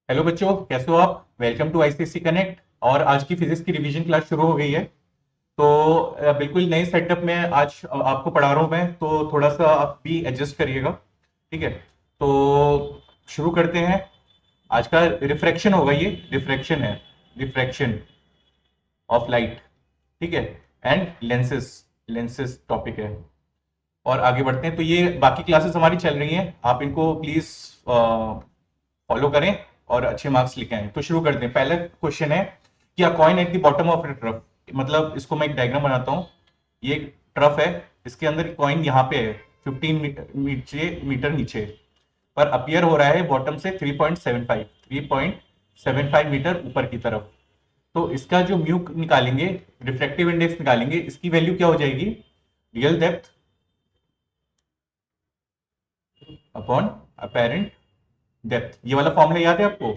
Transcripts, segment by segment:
Hello बच्चों, कैसे हो आप। Welcome to ICSC connect. और आज की फिजिक्स की रिवीजन क्लास शुरू हो गई है। तो बिल्कुल नए सेटअप में आज आपको पढ़ा रहा हूं मैं, तो थोड़ा सा आप भी एडजस्ट करिएगा। ठीक है। तो शुरू करते हैं। आज का रिफ्रैक्शन होगा, ये रिफ्रैक्शन है। Refraction of light. ठीक है। And lenses. लेंसेस टॉपिक है। और आगे बढ़ते हैं। तो ये बाकी क्लासेस हमारी चल रही हैं, आप इनको प्लीज फॉलो करें और अच्छे मार्क्स लेके आए। तो शुरू करते हैं। पहला क्वेश्चन है कि अ coin at the bottom of A trough. मतलब इसको मैं एक डायग्राम बनाता हूँ। ये एक ट्रफ है, इसके अंदर कॉइन यहाँ पे है 15 मीटर नीचे, पर अपियर हो रहा है बॉटम से 3.75 मीटर ऊपर की तरफ। तो इसका जो म्यू निकालेंगे, रिफ्रैक्टिव इंडेक्स निकालेंगे, इसकी वैल्यू क्या हो जाएगी? Real depth upon apparent depth. ये वाला फॉर्मूला याद है आपको?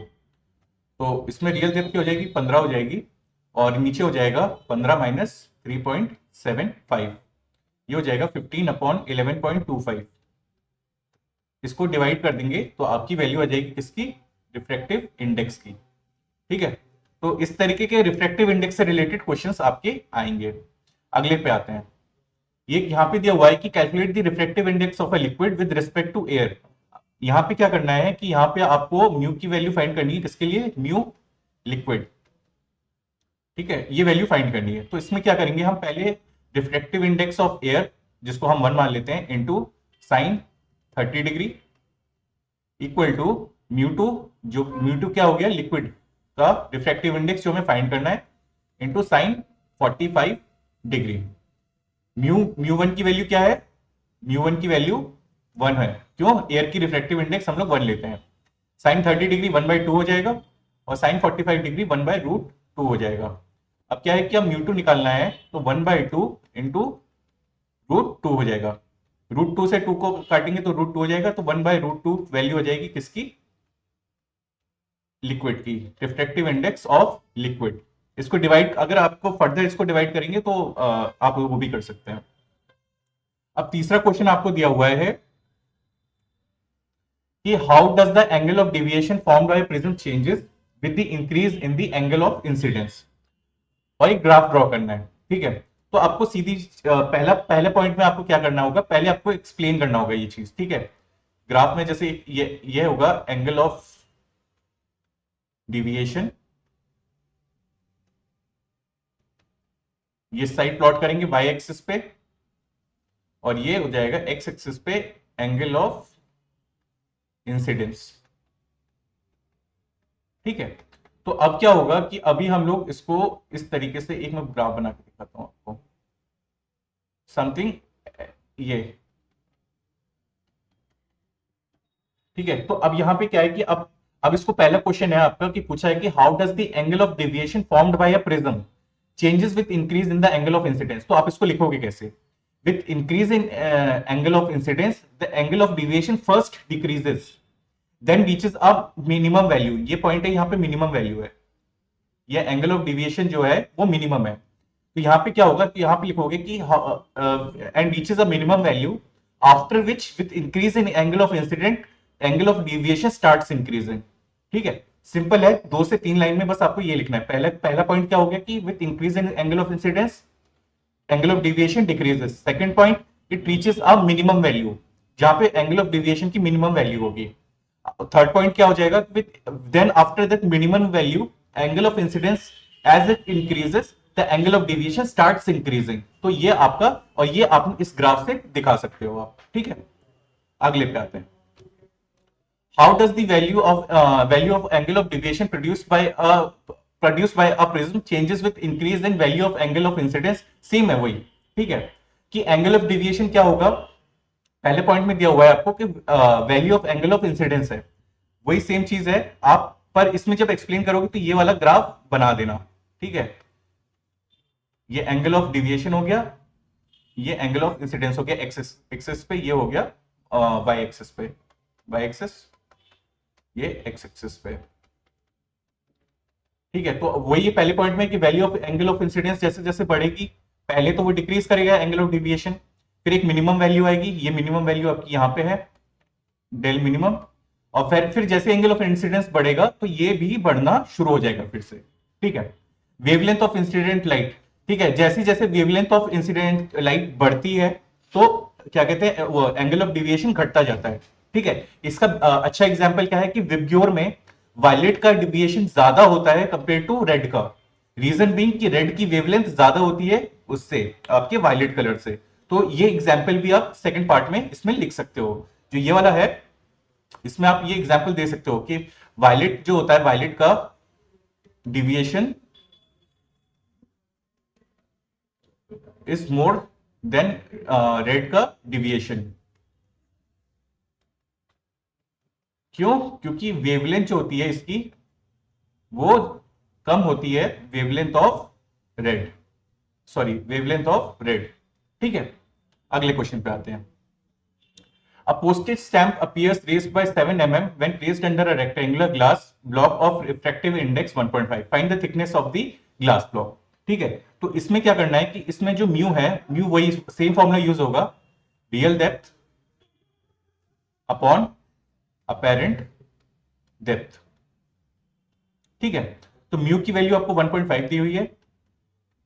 तो इसमें रियल डेप्थ क्या हो जाएगी? 15 हो जाएगी। और नीचे हो जाएगा 15 माइनस 3.75, ये हो जाएगा 15 अपॉन 11.25। इसको डिवाइड कर देंगे तो आपकी वैल्यू आ जाएगी किसकी? रिफ्रैक्टिव इंडेक्स की। ठीक है। तो इस तरीके के रिफ्रैक्टिव इंडेक्स से रिलेटेड क्वेश्चंस आपके आएंगे। अगले पे आते हैं। ये यहाँ पे दिया हुआ है कि calculate the refractive index of a liquid with respect to air. यहाँ पे क्या करना है कि यहाँ पे आपको म्यू की वैल्यू फाइंड करनी है। किसके लिए? Mu liquid. ठीक है, ये वैल्यू फाइंड करनी है। तो इसमें क्या करेंगे हम? पहले रिफ्लेक्टिव इंडेक्स ऑफ एयर, जिसको हम 1 मान लेते हैं, into sine 30 degree equal to mu two. जो म्यू टू क्या हो गया? लिक्विड का रिफ्लेक्टिव इंडेक्स जो हमें फाइंड करना है, into sine 45 degree. Mu mu one की वैल्यू क्या है? म्यू वन की वैल्यू 1 है। क्यों? एयर की रिफ्लेक्टिव इंडेक्स हम लोग 1 लेते हैं। साइन 30 डिग्री 1/2 हो जाएगा, और साइन 45 डिग्री 1/√2 हो जाएगा। अब क्या है कि अब म्यू टू निकालना है, तो 1/2 इंटू √2 हो जाएगा। √2 से 2 को काटेंगे तो √2 हो जाएगा, तो 1/√2 वैल्यू हो जाएगी किसकी? लिक्विड की, रिफ्लेक्टिव इंडेक्स ऑफ लिक्विड। इसको डिवाइड, अगर आपको फर्दर इसको डिवाइड करेंगे तो आप वो भी कर सकते हैं। अब तीसरा क्वेश्चन आपको दिया हुआ है कि how does the angle of deviation formed bye prism changes with the increase in the angle of incidence. और एक ग्राफ ड्रॉ करना है। ठीक है। तो आपको सीधी पहले पॉइंट में आपको क्या करना होगा? पहले आपको एक्सप्लेन करना होगा ये चीज। ठीक है। ग्राफ में जैसे ये होगा एंगल ऑफ डिविएशन। ये साइड प्लॉट करेंगे वाई एक्सिस पे, और ये हो जाएगा एक्स एक्सिस पे एंगल ऑफ इंसिडेंस। ठीक है। तो अब क्या होगा कि अभी हम लोग इसको इस तरीके से, एक मैं ग्राफ बना के दिखाता हूं आपको, समथिंग ये। ठीक है। तो अब यहां पे क्या है कि अब इसको, पहला क्वेश्चन है आपका कि पूछा है कि how does the angle of deviation formed by a prism changes with increase in the angle of incidence. तो आप इसको लिखोगे कैसे? With increase in angle of incidence the angle of deviation first decreases then reaches a minimum value. ये point है, यहाँ पे minimum value है। ये एंगल ऑफ डिविएशन जो है वो मिनिमम है। तो यहाँ पे क्या होगा कि यहाँ पे लिखोगे कि and reaches a minimum value after which with increase in angle of incident angle of deviation starts increasing. ठीक है। सिंपल है, 2 से 3 लाइन में बस आपको ये लिखना है। पहला पहला पॉइंट क्या हो गया कि with increase in angle of incidence angle of deviation decreases. Second point, it reaches a minimum value, जहां पे एंगल ऑफ डिविएशन की मिनिमम वैल्यू होगी। थर्ड पॉइंट क्या हो जाएगा? With then after that minimum value angle of incidence as it increases the angle of deviation starts increasing. तो ये आपका, और ये आप इस ग्राफ से दिखा सकते हो आप। ठीक है। अगले पे आते हैं। How does the value of angle of deviation produced by a prism changes with increase in value of angle of incidence? Same है वही। ठीक है। कि एंगल ऑफ डिविएशन क्या होगा? पहले पॉइंट में दिया हुआ है आपको कि value of angle of incidence है, वही सेम चीज है। आप पर इसमें जब एक्सप्लेन करोगे तो ये वाला ग्राफ बना देना। ठीक है। ये एंगल ऑफ डिविएशन हो गया, ये एंगल ऑफ इंसिडेंस हो गया एक्सिस एक्सिस पे, ये हो गया वाई एक्सिस पे, वाई एक्सिस, ये एक्स एक्सिस पे। ठीक है। तो वही पहले पॉइंट में कि value of angle of incidence जैसे जैसे बढ़ेगी, पहले तो वो डिक्रीज करेगा एंगल ऑफ डिविएशन, फिर एक मिनिमम वैल्यू आएगी। ये मिनिमम वैल्यू आपकी यहाँ पे है, डेल मिनिमम। और फिर जैसे एंगल ऑफ इंसिडेंस बढ़ेगा तो ये भी बढ़ना शुरू हो जाएगा फिर से। ठीक है। वेवलेंथ ऑफ इंसिडेंट लाइट, ठीक है, जैसे जैसे वेवलेंथ ऑफ इंसिडेंट लाइट बढ़ती है तो क्या कहते हैं, वो एंगल ऑफ डिविएशन घटता जाता है। ठीक है। इसका अच्छा एग्जांपल क्या है कि विबग्योर में वायलेट का डिविएशन ज्यादा होता है कंपेयर टू रेड का। रीजन बीइंग कि रेड की वेवलेंथ ज्यादा होती है उससे, आपके वायलेट कलर से। तो ये एग्जांपल भी आप सेकंड पार्ट में इसमें लिख सकते हो। जो ये वाला है इसमें आप ये एग्जांपल दे सकते हो कि वायलेट जो होता है, वायलेट का deviation is more than red का डिविएशन। क्यों? क्योंकि वेवलेंथ जो होती है इसकी वो कम होती है wavelength of red, sorry wavelength of red. ठीक है। अगले क्वेश्चन पे आते हैं। A postage stamp appears raised by 7 mm when placed under a rectangular glass block of refractive index 1.5. Find the thickness of the glass block. ठीक है। तो इसमें क्या करना है कि इसमें जो म्यू है, म्यू वही सेम फॉर्मूला यूज होगा, real depth upon apparent depth. ठीक है। तो म्यू की वैल्यू आपको 1.5 दी हुई है।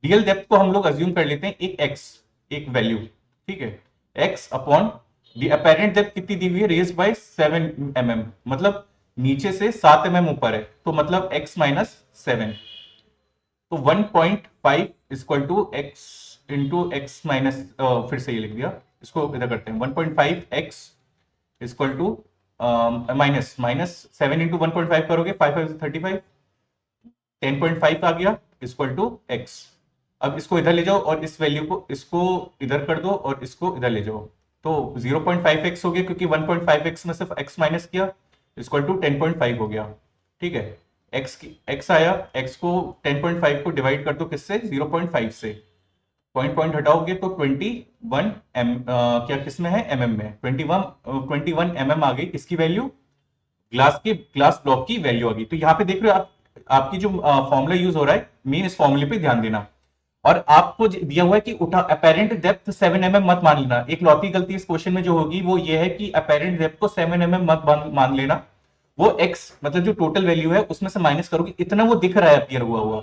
रियल डेप्थ को हम लोग अज्यूम कर लेते हैं एक एक्स, एक वैल्यू। ठीक है। X upon the apparent depth कितनी दी हुई है, रेज बाय 7 mm, मतलब नीचे से 7 mm ऊपर है, तो मतलब x माइनस 7। तो 1.5 equal to x into x minus, फिर से ये लिख दिया, इसको इधर करते हैं, 1.5 x equal to minus minus 7 into 1.5 करोगे 5 35, 10.5 आ गया इक्वल टू एक्स। अब इसको इधर ले जाओ और इस वैल्यू को, इसको इधर कर दो और इसको इधर ले जाओ, तो 0.5x हो गया, क्योंकि 1.5x में सिर्फ x माइनस किया, इक्वल टू 10.5 हो गया। ठीक है। x आया, x को 10.5 को डिवाइड कर दो किससे, 0.5 से, पॉइंट पॉइंट हटाओगे तो 21 क्या किसमें है, mm में, 21 mm आ गई किसकी वैल्यू, ग्लास ब्लॉक की वैल्यू आ गई। तो यहाँ पे देख रहे हो आप, आपकी जो फॉर्मूला यूज हो रहा है, मेन इस फॉर्मूले पे ध्यान देना। और आपको दिया हुआ है कि उठा अपेरेंट डेप्थ 7 mm मत मान लेना। एक लौती गलती इस क्वेश्चन में जो होगी वो ये है कि अपेरेंट डेप्थ को 7 mm मत मान लेना। वो x मतलब जो टोटल वैल्यू है उसमें से माइनस करोगे, इतना वो दिख रहा है अपीयर हुआ हुआ,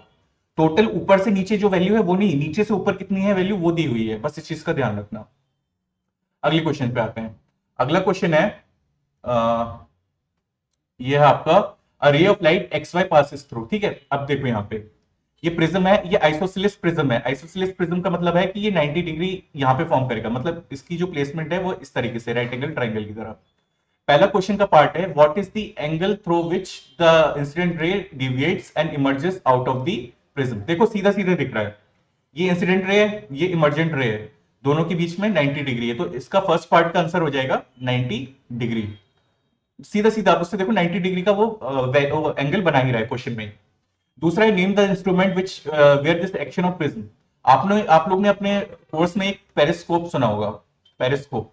टोटल ऊपर से नीचे जो वैल्यू है वो नहीं, नीचे से ऊपर कितनी है वैल्यू वो दी हुई है, बस इस चीज का ध्यान रखना। अगले क्वेश्चन पे आते हैं। अगला क्वेश्चन है, ये है आपका, a ray of light X Y passes through. ठीक है। अब देखो यहाँ पे ये प्रिज्म है, ये आइसोसेलेस प्रिज्म है। आइसोसेलेस प्रिज्म का मतलब है कि ये 90 डिग्री यहाँ पे फॉर्म करेगा, मतलब इसकी जो प्लेसमेंट है वो इस तरीके से राइट एंगल ट्राइंगल की तरह। पहला क्वेश्चन का पार्ट है, what is the angle through which the incident ray deviates and emerges out of the prism. देखो सीधा सीधा दिख रहा है, ये इंसिडेंट रे है, ये इमर्जेंट रे है, दोनों के बीच में 90 डिग्री है, तो इसका फर्स्ट पार्ट का आंसर हो जाएगा 90 डिग्री। सीधा सीधा आप उससे देखो 90 डिग्री का वो एंगल बना ही रहा है क्वेश्चन में। दूसरा है, name the instrument which where this action of prism. आप लोग ने अपने कोर्स में एक पेरिस्कोप सुना होगा, पेरिस्कोप।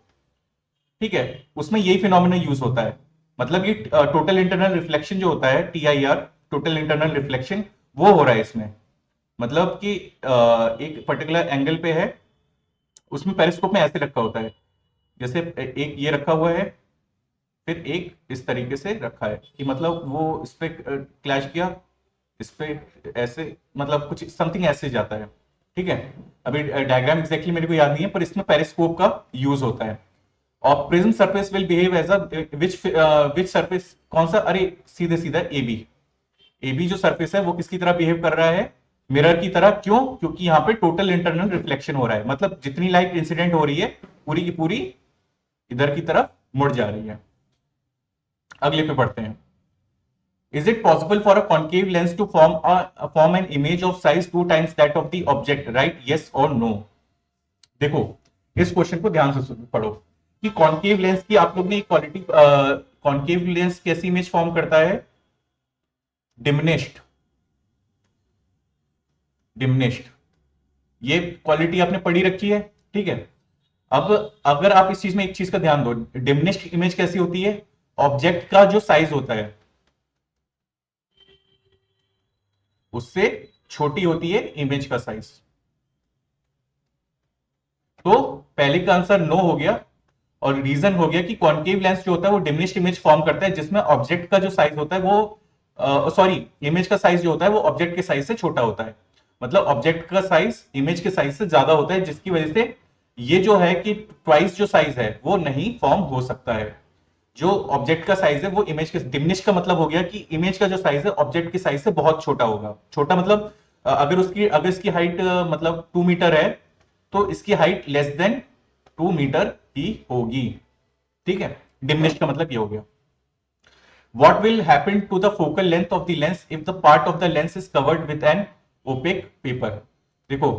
ठीक है। उसमें यही फिनोमिना यूज होता है, मतलब ये टोटल इंटरनल रिफ्लेक्शन जो होता है, TIR, टोटल इंटरनल रिफ्लेक्शन, वो हो रहा है इसमें। मतलब कि एक पर्टिकुलर एंगल पे है, उसमें पेरिस्कोप में ऐसे रखा होता है, जैसे एक ये रखा हुआ है, फिर एक इस तरीके से रखा है, कि मतलब वो इस पे क्लैश किया, इस पे ऐसे, मतलब कुछ समथिंग ऐसे जाता है। ठीक है। अभी डायग्राम एग्जैक्टली मेरे को याद नहीं है, पर इसमें पेरिस्कोप का यूज होता है। और prism surface will behave as a which surface, कौन सा, अरे सीधे सीधा एबी जो सरफेस है वो किसकी तरह बिहेव कर रहा है, मिरर की तरह। क्यों? क्योंकि यहाँ पे टोटल इंटरनल रिफ्लेक्शन हो रहा है, मतलब जितनी लाइट इंसिडेंट हो रही है पूरी की पूरी इधर की तरफ मुड़ जा रही है। अगले पे पढ़ते हैं। Is it possible for a concave lens to form an image of size 2 times that of the object? Right? Yes or no? देखो इस क्वेश्चन को ध्यान से पढ़ो कि कॉन्केव लेंस की आप लोग ने क्वालिटी, कॉन्केव लेंस कैसी इमेज फॉर्म करता है, डिमिनिश्ड, डिमिनिश्ड, ये क्वालिटी आपने पढ़ी रखी है। ठीक है। अब अगर आप इस चीज में एक चीज का ध्यान दो, डिमिनिश्ड इमेज कैसी होती है, ऑब्जेक्ट का जो साइज होता है उससे छोटी होती है इमेज का साइज। तो पहले का आंसर नो हो गया, और रीजन हो गया कि कॉन्केव लेंस जो होता है वो डिमिनिश्ड इमेज फॉर्म करता है, जिसमें ऑब्जेक्ट का जो साइज होता है वो सॉरी, इमेज का साइज जो होता है वो ऑब्जेक्ट के साइज से छोटा होता है। मतलब ऑब्जेक्ट का साइज इमेज के साइज से ज्यादा होता है, जिसकी वजह से ये जो है कि ट्वाइस जो साइज है वो नहीं फॉर्म हो सकता है। जो ऑब्जेक्ट का साइज है वो इमेज के, डिमिनिश का मतलब हो गया कि इमेज का जो साइज है ऑब्जेक्ट के साइज से बहुत छोटा होगा। छोटा मतलब अगर इसकी हाइट मतलब 2 मीटर है, तो इसकी हाइट लेस देन 2 मीटर ही होगी। ठीक है, डिमिनिश का मतलब ये हो गया। What will happen to the focal length of the lens if the part of the lens is covered with an opaque paper? देखो,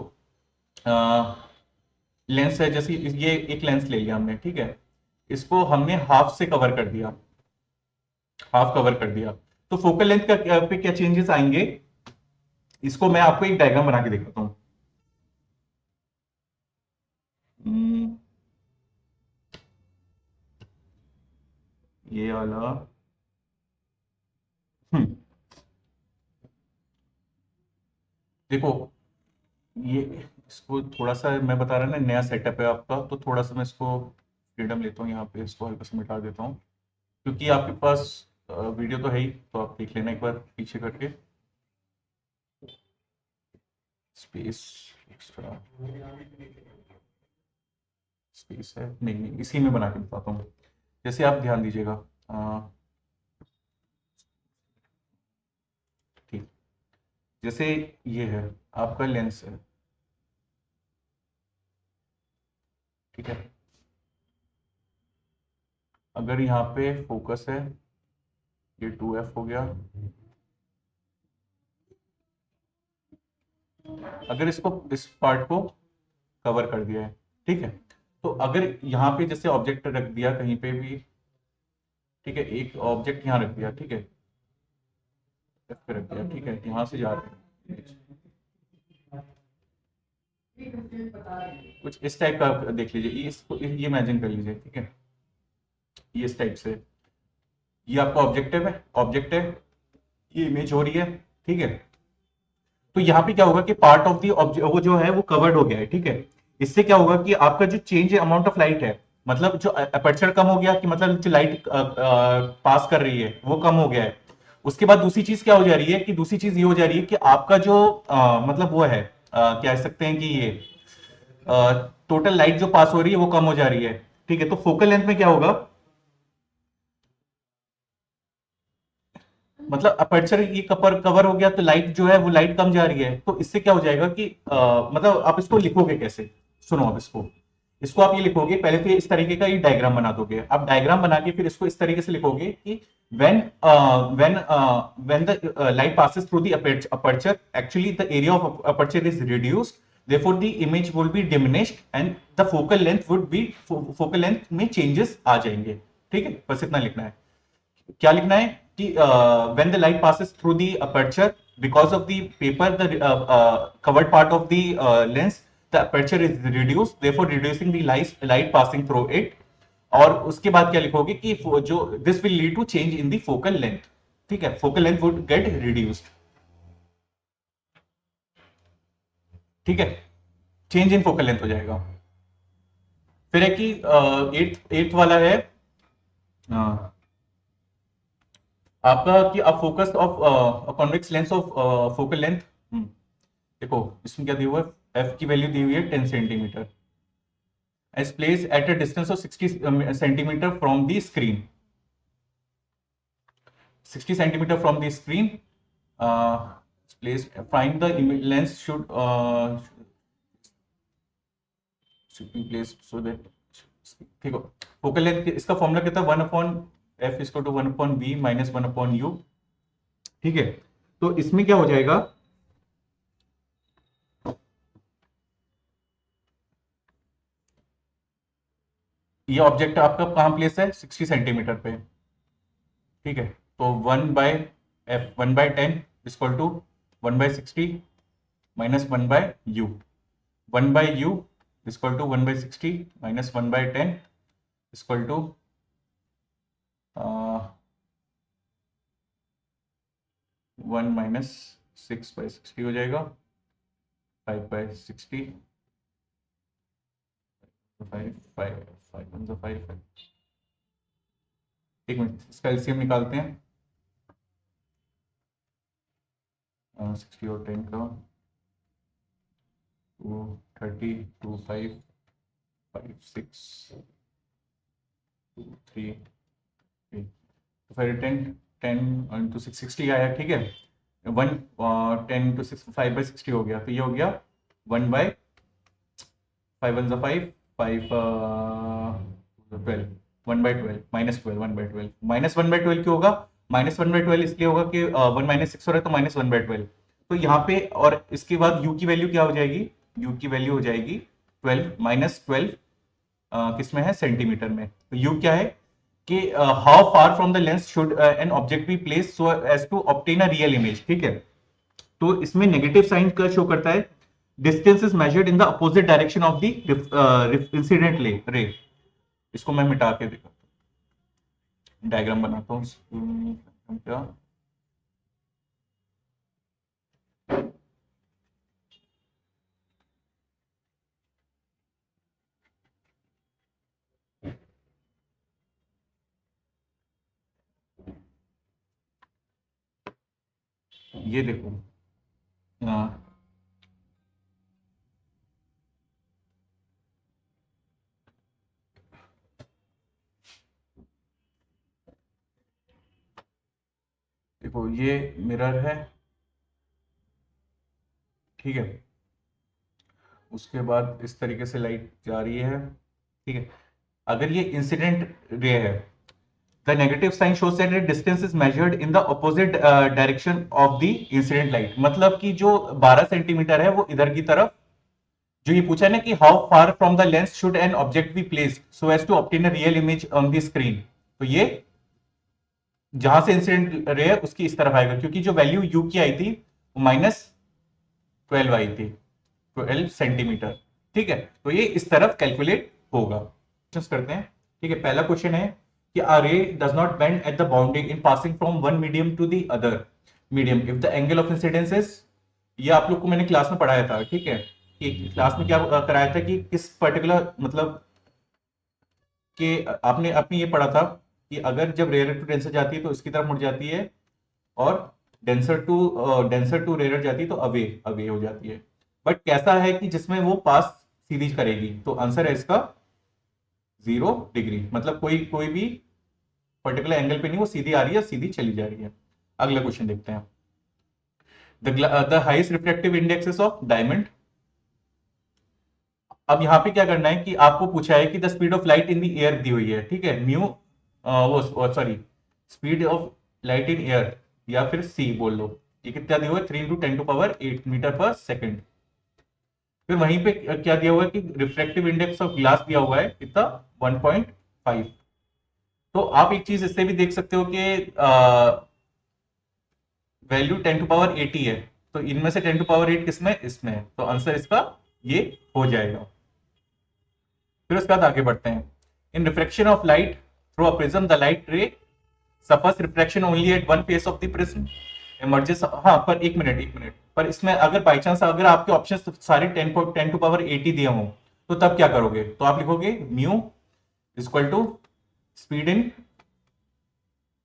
लेंस है, जैसे ये एक लेंस ले लिया हमने, ठीक है, इसको हमने हाफ से कवर कर दिया, हाफ कवर कर दिया, तो फोकल लेंथ का पे क्या चेंजेस आएंगे, इसको मैं आपको एक डायग्राम बना के दिखाता हूं। हम्म, ये वाला। हम्म, देखो, ये इसको थोड़ा सा मैं बता रहा ना, नया सेटअप है आपका, तो थोड़ा सा मैं इसको फ्रीडम लेता हूँ यहाँ पे, इसको हल्का सा मिटा देता हूँ, क्योंकि आपके पास वीडियो तो है ही, तो आप देख लेना एक बार पीछे करके। स्पेस एक्स्ट्रा स्पेस है, नहीं नहीं, इसी में बना के बताता हूँ। जैसे आप ध्यान दीजिएगा, ठीक, जैसे ये है, आपका लेंस है, ठीक है, अगर यहाँ पे फोकस है, ये 2F हो गया, अगर इसको इस पार्ट को कवर कर दिया है, ठीक है, तो अगर यहाँ पे जैसे ऑब्जेक्ट रख दिया कहीं पे भी, ठीक है, एक ऑब्जेक्ट यहाँ रख दिया, ठीक है, F पे रख दिया, ठीक है, यहाँ से जा रहे हैं कुछ इस टाइप का, आप देख लीजिए, ये इसको ये इमेजिन कर लीजिए, ठीक है, ये इस टाइप से, ये आपका ऑब्जेक्टिव है, ऑब्जेक्ट है, ये इमेज हो रही है, ठीक है, तो यहाँ पे क्या होगा कि पार्ट ऑफ दी ऑब्जेक्ट वो जो है वो कवर्ड हो गया है, ठीक है, इससे क्या होगा कि आपका जो चेंज अमाउंट ऑफ लाइट है, मतलब जो अपर्चर कम हो गया, कि मतलब जो लाइट पास कर रही है वो कम हो गया है। उसके बाद दूसरी चीज क्या हो जा रही है, कि दूसरी चीज ये हो जा रही है कि आपका जो मतलब वो है, क्या कह सकते हैं कि ये टोटल लाइट जो पास हो रही है वो कम हो जा रही है, ठीक है, तो फोकल लेंथ में क्या होगा, मतलब अपर्चर ये कवर कवर हो गया, तो लाइट जो है वो लाइट कम जा रही है, तो इससे क्या हो जाएगा कि मतलब आप इसको लिखोगे कैसे, सुनो आप इसको, इसको आप ये लिखोगे, पहले तो इस तरीके का ये डायग्राम बना दोगे, आप डायग्राम बना के फिर इसको इस तरीके से लिखोगे कि when when the light passes through the aperture, actually the area of aperture is reduced, therefore the image will be diminished and the focal length would be focal length में changes आ जाएंगे। ठीक है, बस इतना लिखना है। क्या लिखना है कि when the light passes through the aperture, because of the paper, the covered part of the lens, the aperture is reduced, therefore reducing the light passing through it। और उसके बाद क्या लिखोगे कि जो this will lead to change in the focal length, ठीक है, focal length would get reduced, ठीक है, चेंज इन फोकल लेंथ हो जाएगा। फिर है कि एट्थ एट्थ वाला है, आपका कि a focus of convex lens of focal length, देखो इसमें क्या दिया हुआ है, एफ की वैल्यू दी हुई है 10 centimetre, as place at a distance of 60 centimetre from the screen, 60 centimetre from the screen, place find the lens should be place so that, ठीक है, फोकल लेंथ इसका फॉर्मूला कितना, 1/f is to 1/b minus 1/u, ठीक है, तो इसमें क्या हो जाएगा, ये ऑब्जेक्ट आपका कहां प्लेस है, 60 सेंटीमीटर पे, ठीक है, तो 1/f 1/10 equal to 1/60 minus 1/u, 1/u equal to 1/60 minus 1/10 equal to 1 - 6/60 हो जाएगा, 5/60, 5 5 1 5 5। एक मिनट, इसका एलसीएम निकालते हैं। 60 और 10 का 230 2 5 5 6 2 3 8। तो फिर 10 इंटू 660 आया, ठीक है। 10 इंटू 6 5 बाई 60 हो गया, तो ये हो गया 1 बाई 5 1 5 5 12 1 बाई 12 -12 1 बाई 12 -1 बाई 12 क्यों होगा? -1 बाई 12 इसलिए होगा कि 1 -6 हो रहा है तो -1 बाई 12। तो यहाँ पे और इसके बाद u की वैल्यू क्या हो जाएगी? u की वैल्यू हो जाएगी 12 -12 किस में है? सेंटीमीटर में। तो u क्या है कि how far from the lens should an object be place so as to obtain a real image, ठीक है। तो इसमें नेगेटिव साइन का शो करता है, distance is measured in the opposite direction of the incident रे। इसको मैं मिटा के दिखाता हूं, डायग्राम बनाता हूँ क्या। ये देखो, हाँ, देखो ये मिरर है, ठीक है। उसके बाद इस तरीके से लाइट जा रही है, ठीक है। अगर ये इंसिडेंट रे है, the negative sign shows that distance is measured in the opposite direction of the incident light. मतलब कि जो 12 सेंटीमीटर है वो इधर की तरफ, जो ये पूछा है ना कि how far from the lens should an object be placed so as to obtain a real image on the screen. तो ये जहां से इंसिडेंट रे है उसकी इस तरफ आएगा, क्योंकि जो वैल्यू यू की आई थी वो -12 आई थी, 12 सेंटीमीटर, ठीक है। तो ये इस तरफ कैलकुलेट होगा। करते हैं, ठीक है। पहला क्वेश्चन है कि a ray does not bend at the boundary in passing from one medium to the other medium if the angle of incidence is, ये आप लोग को मैंने क्लास में पढ़ाया था, ठीक है। कि क्लास में क्या कराया था कि किस पर्टिकुलर, मतलब कि आपने अपने ये पढ़ा था कि अगर जब रेयर टू डेंसर जाती है तो इसकी तरफ मुड़ जाती है, और डेंसर टू रेयर जाती है तो अवे अवे हो जाती है। बट कैसा है कि जिसमें वो पास सीरीज करेगी, तो आंसर है इसका 0 डिग्री। मतलब कोई कोई भी पर्टिकुलर एंगल पे नहीं, वो सीधी आ रही है, सीधी चली जा रही है। अगला क्वेश्चन देखते हैं। The highest reflective indexes of diamond. अब यहां पे क्या करना है कि आपको पूछा है कि the speed of light in the air दी हुई है, ठीक है। म्यू वो sorry, speed of light in air या फिर सी बोल लो, ये कितना दिया हुआ है? 3 × 10⁸ मीटर पर सेकेंड। फिर वहीं पे क्या दिया हुआ है कि रिफ्रैक्टिव इंडेक्स ऑफ ग्लास दिया हुआ है कितना? 1.5। तो आप एक चीज इससे भी देख सकते हो कि वैल्यू 10⁸ है, तो इनमें से 10⁸ किसमें? इसमें है, तो आंसर इसका ये हो जाएगा। फिर उसके बाद आगे बढ़ते हैं। In reflection of light through a prism the light ray suffers reflection only at one face of the prism emerges. हाँ, पर एक मिनट पर इसमें अगर बाई चांस अगर आपके ऑप्शन सारे 10⁸ दिए हों, तो तब क्या करोगे? तो आप लिखोगे mu equal to speed in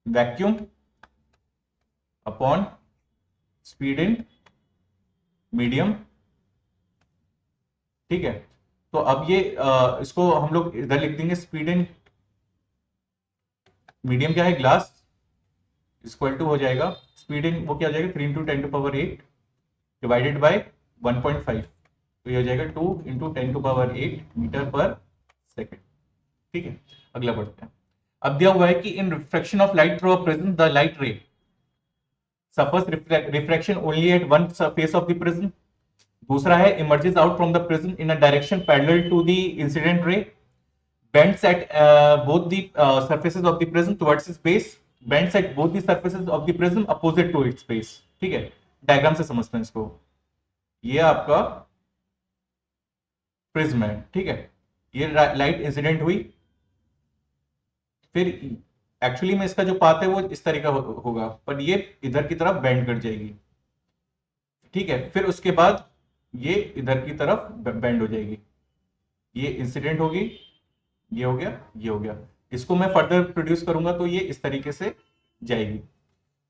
vacuum upon speed in medium, ठीक है। तो अब ये इसको हम लोग इधर लिख देंगे, स्पीड इन मीडियम क्या है? ग्लास, इक्वल टू हो जाएगा स्पीड इन, वो क्या हो जाएगा? 3 × 10⁸ डिवाइडेड बाय 1.5, तो ये हो जाएगा 2 × 10⁸ मीटर पर सेकेंड, ठीक है। अगला बढ़ते हैं। अब दिया हुआ है कि in refraction of light through a prism the light ray suffers refraction only at one face of the prism. दूसरा है emerges out from the prism in a direction parallel to the incident ray, bends at both the surfaces of the prism towards its base, bends at both the surfaces of the prism opposite to its base, ठीक है। Diagram से समझते हैं इसको। ये आपका prism है, ठीक है। ये लाइट इंसिडेंट हुई, फिर एक्चुअली में इसका जो पाथ है वो इस तरह का होगा, पर ये इधर की तरफ बेंड कर जाएगी, ठीक है। फिर उसके बाद ये इधर की तरफ बेंड हो जाएगी, ये इंसिडेंट होगी, ये हो गया, ये हो गया। इसको मैं फर्दर प्रोड्यूस करूंगा तो ये इस तरीके से जाएगी।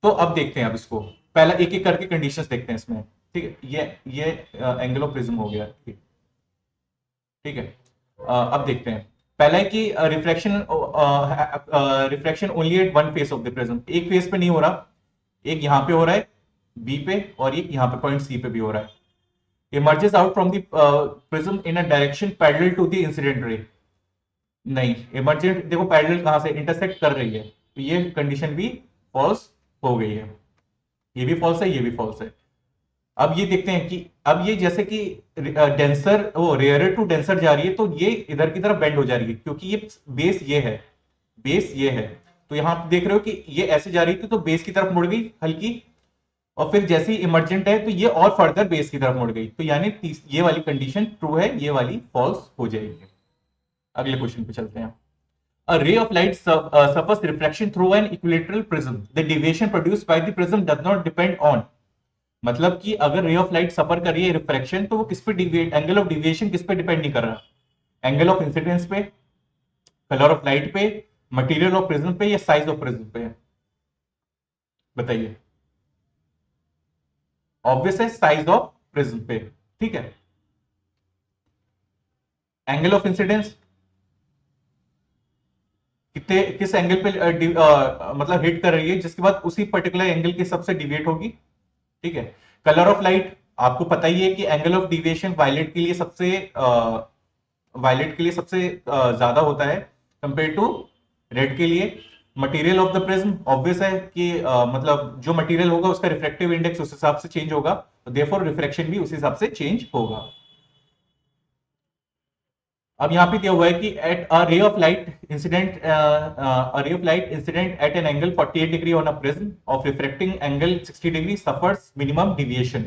तो अब देखते हैं, अब इसको पहला एक एक करके कंडीशंस देखते हैं इसमें। ठीक है, ये एंगल ऑफ प्रिज्म हो गया। ठीक है, अब देखते हैं। पहला है कि refraction only at one face of the prism, एक फेस पे नहीं हो रहा, एक यहाँ पे हो रहा है बी पे, और एक यहाँ पे पॉइंट सी पे भी हो रहा है। Emerges out from the prism in a direction parallel to the incident ray. नहीं, इमर्जेंट देखो पैरेलल कहां से इंटरसेक्ट कर रही है, तो ये कंडीशन भी फॉल्स हो गई है। ये भी फॉल्स है, ये भी फॉल्स है। अब ये देखते हैं कि अब ये जैसे कि डेंसर वो रेयरर टू डेंसर जा रही है, तो ये इधर की तरफ बेंड हो जा रही है, क्योंकि ये बेस ये है, बेस ये है। तो यहां आप देख रहे हो कि ये ऐसे जा रही थी तो बेस की तरफ मुड़ गई हल्की, और फिर जैसे ही इमर्जेंट है तो ये और फर्दर बेस की तरफ मुड़ गई। तो यानी ये वाली कंडीशन ट्रू है, ये वाली फॉल्स हो जाएगी। अगले क्वेश्चन पे चलते हैं। A ray of light suffers refraction through an equilateral prism. The deviation produced by the prism does not depend on, मतलब कि अगर रे ऑफ लाइट सफर कर रही है रिफ्रैक्शन, तो वो किस पे डिविएट, एंगल ऑफ डिविएशन किस पे डिपेंड नहीं कर रहा, एंगल ऑफ इंसिडेंस पे, कलर ऑफ लाइट पे, मटेरियल ऑफ प्रिज्म पे, या साइज ऑफ प्रिज्म पे? बताइए। ऑब्वियस है साइज ऑफ प्रिज्म पे। ठीक है, एंगल ऑफ इंसिडेंस कितने किस एंगल पे मतलब हिट कर रही है, जिसके बाद उसी पर्टिकुलर एंगल के सबसे डिविएट होगी। ठीक है, कलर ऑफ लाइट आपको पता ही है कि एंगल ऑफ डिविएशन वायलेट के लिए सबसे ज्यादा होता है कंपेयर टू रेड के लिए। Material of the prism obvious है कि मतलब जो मटेरियल होगा उसका रिफ्रैक्टिव इंडेक्स उस हिसाब से चेंज होगा, तो देयरफॉर रिफ्रैक्शन भी उस हिसाब से चेंज होगा। अब यहां पे दिया हुआ है कि at a ray of light incident at an angle 48 degree on a prism of refracting angle 60 degree suffers minimum deviation.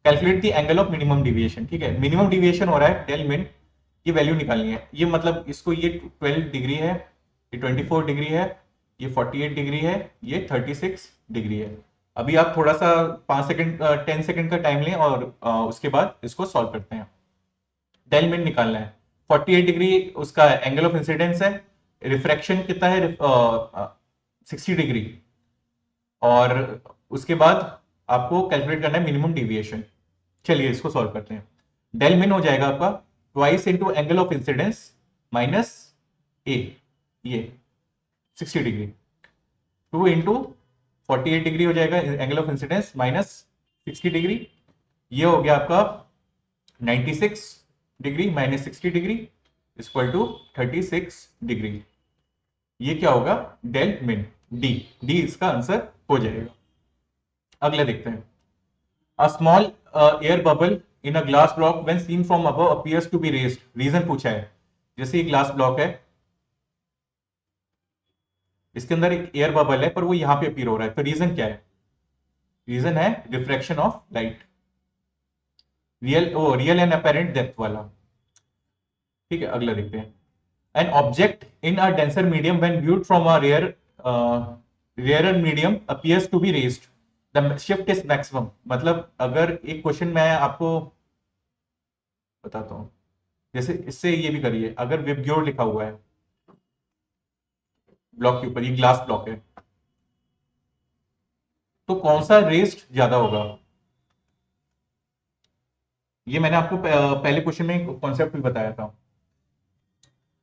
Calculate the angle of minimum deviation. ठीक है, मिनिमम डिविएशन हो रहा है डेल मिन, ये वैल्यू निकालनी है। ये मतलब इसको ये 12 डिग्री है, ये 24 डिग्री है, ये 48 डिग्री है, ये 36 डिग्री है। अभी आप थोड़ा सा 5 सेकंड 10 सेकंड का टाइम लें और उसके बाद इसको सॉल्व करते हैं। डेल मिन निकालना है। 48 डिग्री उसका एंगल ऑफ इंसिडेंस है, रिफ्रैक्शन कितना है 60 डिग्री, और उसके बाद आपको कैलकुलेट करना है मिनिमम डिविएशन। चलिए इसको सॉल्व करते हैं। डेल मिन हो जाएगा आपका twice into angle of incidence minus A, ये 60 डिग्री, 2 इंटू 48 डिग्री हो जाएगा angle of incidence minus 60 degree, ये हो गया आपका 96 degree minus 60 degree equal to 36 degree. ये क्या होगा, डेल मिन, डी, डी इसका आंसर हो जाएगा। अगले देखते हैं। A small air bubble in a glass block when seen from above appears to be raised. Reason पूछा है। जैसे ये ग्लास ब्लॉक है, इसके अंदर एक एयर बबल है पर वो यहां पे अपीयर हो रहा है, तो रीजन क्या है? रीजन है refraction of light, real and apparent depth वाला। ठीक है, अगला देखते हैं। An object in a denser medium when viewed from a rarer medium appears to be raised, the shift is maximum. मतलब अगर एक क्वेश्चन मैं आपको बताता हूं, जैसे इससे ये भी करिए, अगर विबग्योर लिखा हुआ है ब्लॉक के ऊपर, ये ग्लास ब्लॉक है, तो कौन सा रेस्ट ज्यादा होगा? ये मैंने आपको पहले क्वेश्चन में कॉन्सेप्ट भी बताया था।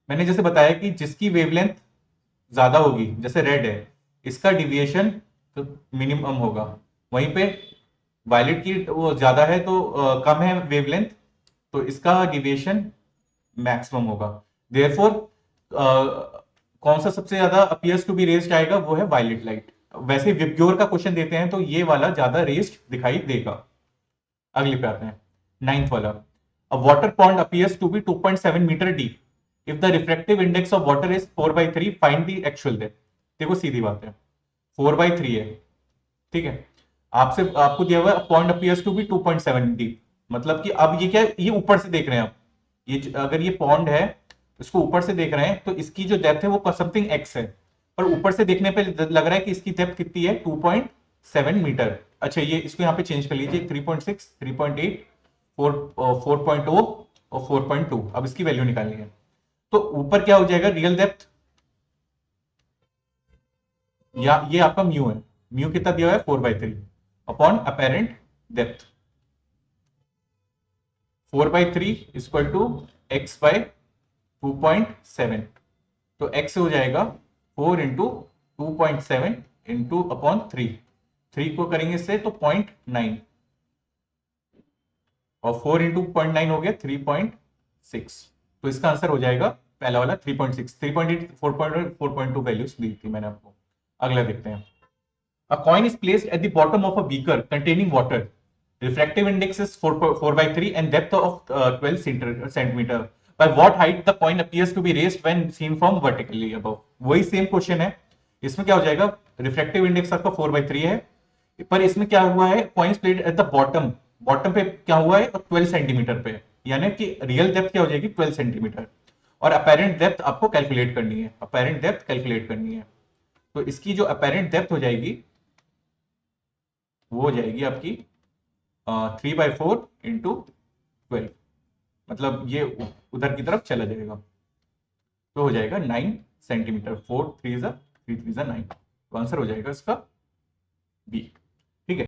मैंने जैसे बताया कि जिसकी वेवलेंथ ज्यादा होगी, जैसे रेड है, इसका डिविएशन तो मिनिमम होगा। वहीं पे वायलेट की वो ज्यादा है तो कम है वेवलेंथ, तो इसका डिविएशन मैक्सिमम होगा। देयरफॉर कौन सा सबसे ज्यादा अपीयर्स टू बी रेस्ड आएगा, वो है वायलेट लाइट। वैसे विबग्योर का क्वेश्चन देते हैं तो ये वाला ज्यादा रेस्ड दिखाई देगा। अगले पे आते हैं, नाइन्थ वाला। A water pond appears to be 2.7 metre deep if the refractive index of water is 4/3, find the actual depth. देखो सीधी बात है, 4/3 है। ठीक है, आपसे आपको दिया हुआ है pond appears to be 2.7 deep, मतलब कि अब ये क्या है, ये ऊपर से देख रहे हैं आप, अगर ये पॉन्ड है, इसको ऊपर से देख रहे हैं, तो इसकी जो डेप्थ है वो समथिंग एक्स है, पर ऊपर से देखने पे लग रहा है कि इसकी डेप्थ कितनी है, 2.7 मीटर। अच्छा, ये इसको यहाँ पे चेंज कर लीजिए, 3.6, 3.8, 4.0 और 4.2। अब इसकी वैल्यू निकालनी है। तो ऊपर क्या हो जाएगा, रियल डेप्थ, या ये आपका म्यू है, म्यू कितना दिया हुआ है 4/3 upon apparent depth, 4/3 equal to x/2.7, तो x हो जाएगा 4 इंटू 2.7 इंटू अपॉन 3 को करेंगे इससे तो 0.9, और 4 इंटू 0.9 हो गया 3.6, तो इसका आंसर हो जाएगा पहला वाला 3.6, 3.8, 4.2 वैल्यूज दी थी मैंने आपको। अगला देखते हैं। A coin is placed at the bottom of a beaker containing water. Refractive index is 4/3 and depth of 12 centimeter. By what height the coin appears to be raised when seen from vertically above? वही same question है। इसमें क्या हो जाएगा, refractive index आपका 4/3 है, पर इसमें क्या हुआ है, coin plate at the bottom, bottom पे क्या हुआ है 12 सेंटीमीटर पे, यानी कि रियल डेप्थ क्या हो जाएगी 12 सेंटीमीटर, और अपेरेंट डेप्थ आपको कैलकुलेट करनी है, अपेरेंट डेप्थ कैलकुलेट करनी है। तो इसकी जो अपेरेंट डेप्थ हो जाएगी वो हो जाएगी आपकी 3/4 इंटू 12, मतलब ये उधर की तरफ चला जाएगा, तो हो जाएगा 9 सेंटीमीटर, 4 3 3 9, तो आंसर हो जाएगा इसका बी।